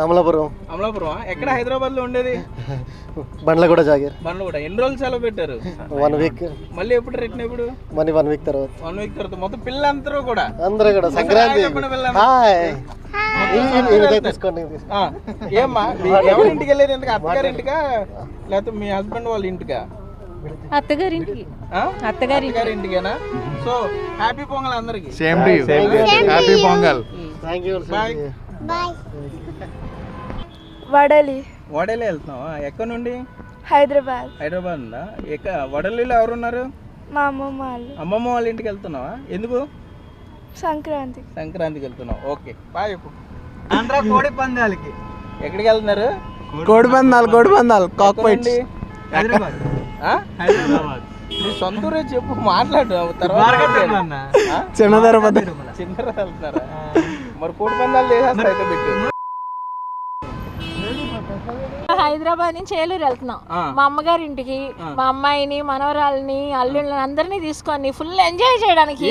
అమలాపురం ఎక్కడ హైదరాబాద్ లో ఉండేది? బండ్లగూడ జాగీర్. బండ్లగూడ. ఎన్ని రోజులు సెలవు పెట్టారు? 1 వీక్. మళ్ళీ ఎప్పుడు రిటర్న్? ఎప్పుడు? 1 వీక్ తర్వాత. 1 వీక్ తర్వాత మొత్తం పిల్లలందరూ కూడా సంక్రాంతి. ఏమ్మా ఎవరి ఇంటికి వెళ్ళేది? ఎందుకు అత్తగారి ఇంటికా లేకపోతే మీ హస్బెండ్ వాళ్ళ ఇంటికా? అత్తగారింటికి. ఇంటికేనా? సో హ్యాపీ పొంగల్ అందరికి. Same to you. Happy Pongal. Bye. Vadali వెళ్తున్నావా? ఎక్కడి నుండి? హైదరాబాద్ ఉందా? వడలిలో ఎవరున్నారు? మా అమ్మమ్మ వాళ్ళు. అమ్మమ్మ వాళ్ళ ఇంటికి వెళ్తున్నావా? ఎందుకు? సంక్రాంతికి వెళ్తున్నావు. Okay bye. కోడి పందాలకి ఎక్కడికి వెళ్తున్నారు? కోడి పందాలు కాక్ ఫైట్స్. హైదరాబాద్. నీ సొంత ఊరే చెప్పు, మాట్లాడు. తర్వాత చిన్న వెళ్తున్నారా? మరి కోడి పందాలు చేసేస్తా అయితే పెట్టు. హైదరాబాద్ నుంచి ఏలూరు వెళ్తున్నాం మా అమ్మగారి ఇంటికి. మా అమ్మాయిని, మనవరాలని, అల్లుళ్ళని అందరినీ తీసుకొని ఫుల్ ఎంజాయ్ చేయడానికి.